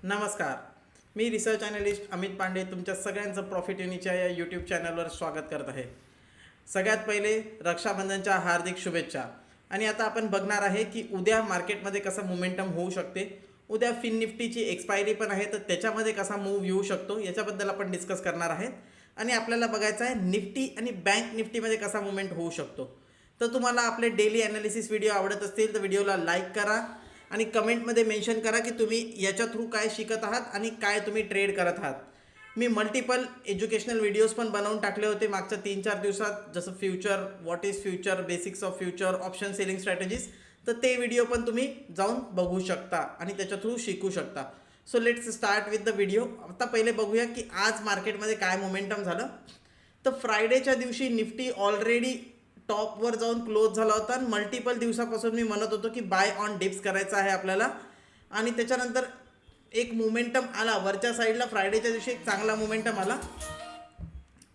नमस्कार. मी research analyst Amit Pande तुमच्या सगळ्यांचं प्रॉफिट युनीच्या या यूट्यूब चॅनलवर स्वागत करत आहे. सगळ्यात पहिले रक्षाबंधनच्या हार्दिक शुभेच्छा. आणि आता आपण बघणार आहे की उद्या मार्केटमध्ये कसं मोमेंटम होऊ शकते. उद्या फिन निफ्टीची एक्सपायरी पण आहे, तर त्याच्यामध्ये कसा मूव्ह येऊ शकतो याच्याबद्दल आपण डिस्कस करणार आहेत. आणि आपल्याला बघायचं आहे निफ्टी आणि बँक निफ्टीमध्ये कसा मुवमेंट होऊ शकतो. तर तुम्हाला आपले डेली ॲनालिसिस व्हिडिओ आवडत असतील तर व्हिडिओला लाईक करा आणि कमेंटमध्ये मेन्शन करा की तुम्ही याच्या थ्रू काय शिकत आहात आणि काय तुम्ही ट्रेड करत आहात. मी मल्टिपल एज्युकेशनल व्हिडिओज पण बनवून टाकले होते मागच्या 3-4 दिवसात, जसं future, what is future, basics of future, option selling strategies. तर ते व्हिडिओ पण तुम्ही जाऊन बघू शकता आणि त्याच्या थ्रू शिकू शकता. So let's start with the video. आता पहिले बघूया की आज मार्केटमध्ये काय मोमेंटम झालं. तर फ्रायडेच्या दिवशी निफ्टी ऑलरेडी टॉपवर जाऊन क्लोज झाला होता आणि मल्टिपल दिवसापासून मी म्हणत होतो की बाय ऑन डिप्स करायचं आहे आपल्याला. आणि त्याच्यानंतर एक मोमेंटम आला वरच्या साईडला. फ्रायडेच्या दिवशी एक चांगला मोमेंटम आला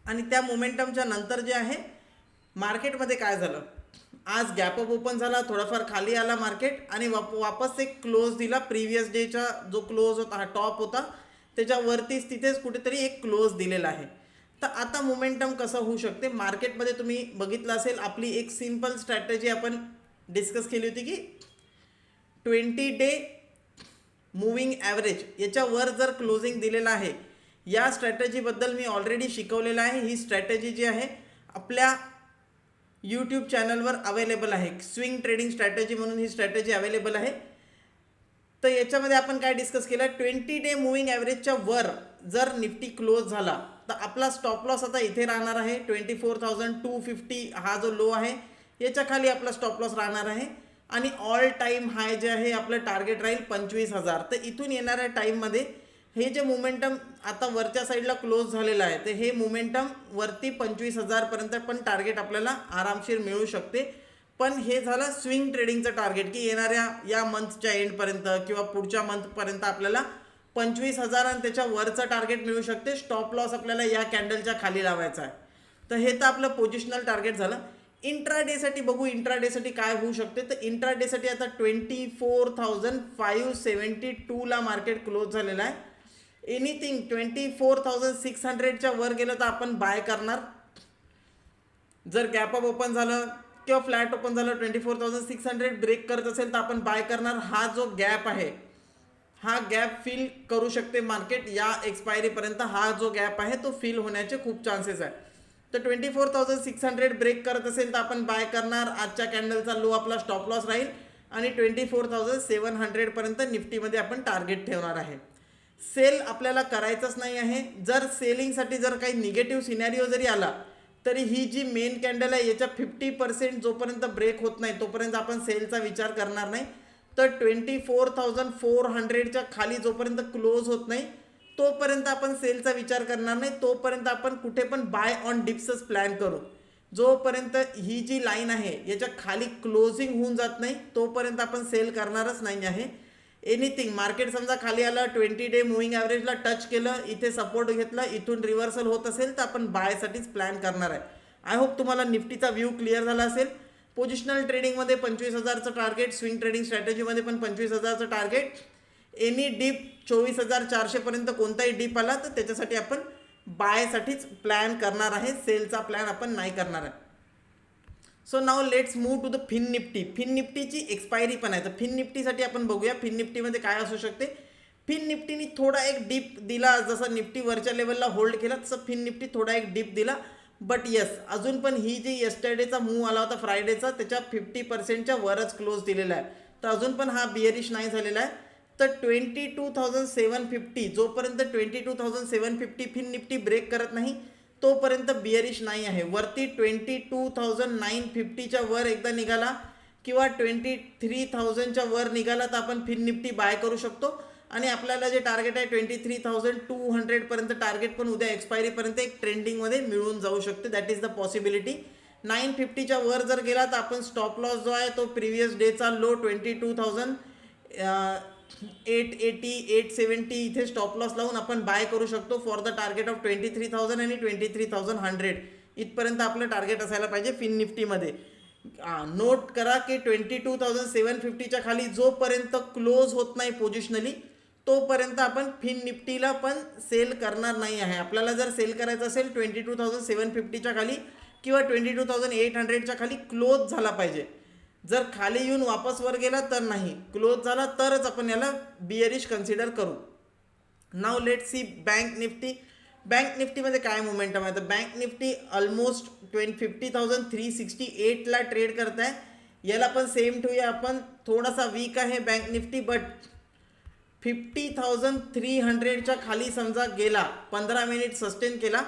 आणि त्या मोमेंटमच्या नंतर जे आहे मार्केटमध्ये काय झालं, आज गॅपअप ओपन झाला, थोडाफार खाली आला मार्केट आणि वापस एक क्लोज दिला. प्रिव्हियस डेचा जो क्लोज होता, हा टॉप होता, त्याच्यावरतीच तिथेच कुठेतरी एक क्लोज दिलेला आहे. तर आता मोमेंटम कसं होऊ शकते मार्केटमध्ये तुम्ही बघितलं असेल. आपली एक सिंपल स्ट्रॅटेजी आपण डिस्कस केली होती की 20 डे मूविंग ॲव्हरेज याच्यावर जर क्लोजिंग दिलेलं आहे, या स्ट्रॅटेजीबद्दल मी ऑलरेडी शिकवलेलं आहे. ही स्ट्रॅटेजी जी आहे आपल्या यूट्यूब चॅनलवर अवेलेबल आहे. स्विंग ट्रेडिंग स्ट्रॅटेजी म्हणून ही स्ट्रॅटेजी अवेलेबल आहे. तर याच्यामध्ये आपण काय डिस्कस केलं, 20 डे मूविंग ॲव्हरेजच्या वर जर निफ्टी क्लोज झाला तर आपला स्टॉप लॉस आता इथे राहणार आहे. 24,250 हा जो लो आहे याच्या खाली आपला स्टॉप लॉस राहणार आहे. आणि ऑल टाईम हाय जे आहे आपलं टार्गेट राहील 25,000. तर इथून येणाऱ्या टाईममध्ये हे जे मोमेंटम आता वरच्या साईडला क्लोज झालेलं आहे, तर हे मोमेंटम वरती 25,000पर्यंत पण टार्गेट आपल्याला आरामशीर मिळू शकते. पण हे झालं स्विंग ट्रेडिंगचं टार्गेट की येणाऱ्या या मंथच्या एंडपर्यंत किंवा पुढच्या मंथपर्यंत आपल्याला 25,000 आणि त्याच्या वरचं टार्गेट मिळू शकते. स्टॉप लॉस आपल्याला या कॅन्डलच्या खाली लावायचा आहे. तर हे तर आपलं पोझिशनल टार्गेट झालं. इंट्राडेसाठी बघू, इंट्राडेसाठी काय होऊ शकते. तर इंट्राडेसाठी आता 24,572ला मार्केट क्लोज झालेलं आहे. एनिथिंग 24,600च्या वर गेलं तर आपण बाय करणार. जर गॅपअप ओपन झालं किंवा फ्लॅट ओपन झालं, 24,600 ब्रेक करत असेल तर आपण बाय करणार. हा जो गॅप आहे, हा गॅप फिल करू शकते मार्केट या एक्सपायरीपर्यंत. हा जो गॅप आहे तो फिल होण्याचे खूप चान्सेस आहे. तर 24,600 ब्रेक करत असेल तर आपण बाय करणार. आजच्या कॅन्डलचा लो आपला स्टॉप लॉस राहील आणि 24,700पर्यंत निफ्टीमध्ये आपण टार्गेट ठेवणार आहे. सेल आपल्याला करायचंच नाही आहे. जर सेलिंगसाठी जर काही निगेटिव्ह सिनॅरिओ जरी आला तरी ही जी मेन कॅन्डल आहे याच्या 50% जोपर्यंत ब्रेक होत नाही तोपर्यंत आपण सेलचा विचार करणार नाही. तर 24,400च्या खाली जोपर्यंत क्लोज होत नाही तोपर्यंत आपण सेलचा विचार करणार नाही. तोपर्यंत आपण कुठे पण बाय ऑन डिप्सच प्लॅन करू. जोपर्यंत ही जी लाईन आहे याच्या खाली क्लोजिंग होऊन जात नाही तोपर्यंत आपण सेल करणारच नाही आहे. एनिथिंग मार्केट समजा खाली आलं, 20 डे मूविंग ॲव्हरेजला टच केलं, इथे सपोर्ट घेतला, इथून रिव्हर्सल होत असेल तर आपण बायसाठीच प्लॅन करणार आहे. आय होप तुम्हाला निफ्टीचा व्ह्यू क्लिअर झाला असेल. पोझिशनल ट्रेडिंगमध्ये 25,000चं टार्गेट, स्विंग ट्रेडिंग स्ट्रॅटेजीमध्ये पण 25,000चं टार्गेट. एनी डीप 24,400पर्यंत कोणताही डीप आला तर त्याच्यासाठी आपण बायसाठीच प्लॅन करणार आहे. सेलचा प्लॅन आपण नाही करणार आहे. So now let's move to the Fin Nifty. Fin निफ्टीची एक्सपायरी पण आहे. तर फिन निफ्टीसाठी आपण बघूया फिन निफ्टीमध्ये काय असू शकते. फिन निफ्टीने थोडा एक डीप दिला, जसं निफ्टी वरच्या लेवलला होल्ड केला तसं फिन निफ्टी थोडा एक डीप दिला. बट येस, अजून पण ही जी यस्टरडेचा मूव आला होता फ्रायडेचा त्याच्या 50%च्या वरच क्लोज दिलेला आहे. तर अजून पण हा बिअरिश नाही झालेला आहे. तर 22,750 जोपर्यंत 22,750 फिन निफ्टी ब्रेक करत नाही तोपर्यंत बिअरिश नाही आहे. वरती 22,950च्या वर एकदा निघाला किंवा 23,000च्या वर निघाला तर आपण फिन निफ्टी बाय करू शकतो. आणि आपल्याला जे टार्गेट आहे 23,200पर्यंत टार्गेट पण उद्या एक्सपायरीपर्यंत एक ट्रेंडिंगमध्ये मिळून जाऊ शकते. That is the possibility. 950च्या वर जर गेला तर आपण स्टॉप लॉस जो आहे तो प्रिव्हियस डेचा लो 22,880 870 इथे स्टॉप लॉस लावून आपण बाय करू शकतो फॉर द टार्गेट ऑफ 23,000 आणि 23,100 इथपर्यंत आपलं टार्गेट असायला पाहिजे फिन निफ्टीमध्ये. नोट करा की 22,750च्या खाली जोपर्यंत क्लोज होत नाही पोझिशनली तोपर्यंत आपण फिन निफ्टीला पण सेल करणार नाही आहे. आपल्याला जर सेल करायचं असेल 22,750च्या खाली किंवा 22,800च्या खाली क्लोज झाला पाहिजे. जर खाली येऊन वापस वर गेला तर नाही, क्लोज झाला तरच आपण याला बिअरिश कन्सिडर करू. Now let see bank Nifty. Bank निफ्टीमध्ये काय मोमेंटम आहे तर बँक निफ्टी ऑलमोस्ट 50,368ला ट्रेड करत आहे. याला पण सेम ठेवूया आपण, थोडासा वीक आहे बँक निफ्टी, बट 50,300च्या खाली समजा गेला, 15 मिनिट सस्टेन केला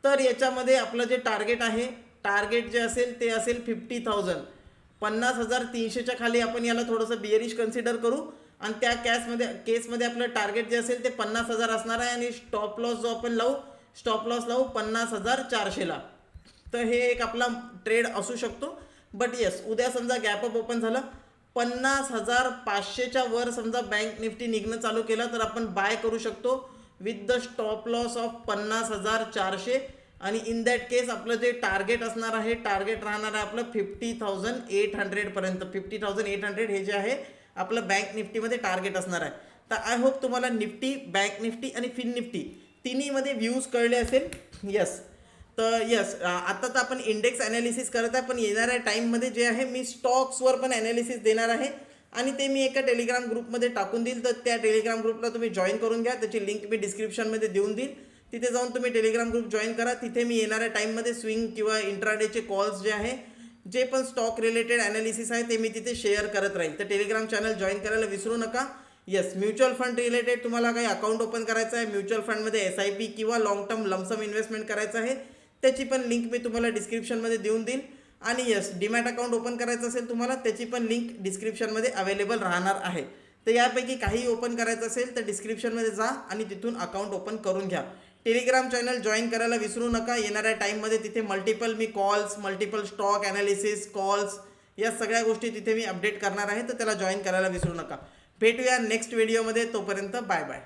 तर याच्यामध्ये आपलं जे टार्गेट आहे, टार्गेट जे असेल ते असेल 50,000. 50,300च्या खाली आपण याला थोडंसं बिअरिश कन्सिडर करू आणि त्या केसमध्ये आपलं टार्गेट जे असेल ते 50,000 असणार आहे आणि स्टॉप लॉस जो आपण लावू, स्टॉप लॉस लावू 50,400ला. तर हे एक आपला ट्रेड असू शकतो. बट येस, उद्या समजा गॅपअप ओपन झालं, 50,500च्या वर समजा बँक निफ्टी निघणं चालू केलं तर आपण बाय करू शकतो with the stop loss of 50,400. आणि इन दॅट केस आपलं जे टार्गेट असणार आहे, टार्गेट राहणार आहे आपलं 50,800पर्यंत. 50,800 हे जे आहे आपलं बँक निफ्टीमध्ये टार्गेट असणार आहे. तर आय होप तुम्हाला निफ्टी, बँक निफ्टी आणि फिन निफ्टी तिन्हीमध्ये व्ह्यूज कळले असेल. यस, तर यस, आता तर आपण इंडेक्स ॲनालिसिस करत आहे, पण येणाऱ्या टाईममध्ये जे आहे मी स्टॉक्सवर पण ॲनालिसिस देणार आहे आणि ते मी एका टेलिग्राम ग्रुपमध्ये टाकून देईल. तर त्या टेलिग्राम ग्रुपला तुम्ही जॉईन करून घ्या, त्याची लिंक मी डिस्क्रिप्शनमध्ये देऊन देईल. तिथे जाऊन तुम्ही टेलिग्राम ग्रुप जॉईन करा. तिथे मी येणाऱ्या टाईममध्ये स्विंग किंवा इंट्राडेचे कॉल्स जे आहे, जे पण स्टॉक रिलेटेड ॲनालिसिस आहे ते मी तिथे शेअर करत राहील. तर टेलिग्राम चॅनल जॉईन करायला विसरू नका. येस, म्युच्युअल फंड रिलेटेड तुम्हाला काही अकाउंट ओपन करायचं आहे, म्युच्युअल फंडमध्ये SIP किंवा लॉंग टर्म लमसम इन्व्हेस्टमेंट करायचं आहे, त्याची पण लिंक मी तुम्हाला डिस्क्रिप्शनमध्ये देऊन देईल. आणि येस, डीमॅट अकाउंट ओपन करायचं असेल तुम्हाला, त्याची पण लिंक डिस्क्रिप्शनमध्ये अवेलेबल राहणार आहे. तर यापैकी काही ओपन करायचं असेल तर डिस्क्रिप्शनमध्ये जा आणि तिथून अकाउंट ओपन करून घ्या. टेलिग्राम चॅनल जॉईन करायला विसरू नका. येणाऱ्या टाईममध्ये तिथे मल्टिपल मी calls, multiple stock analysis calls, या सगळ्या गोष्टी तिथे मी अपडेट करणार आहे. तर त्याला जॉईन करायला विसरू नका. भेटूया नेक्स्ट व्हिडिओमध्ये. तोपर्यंत बाय बाय.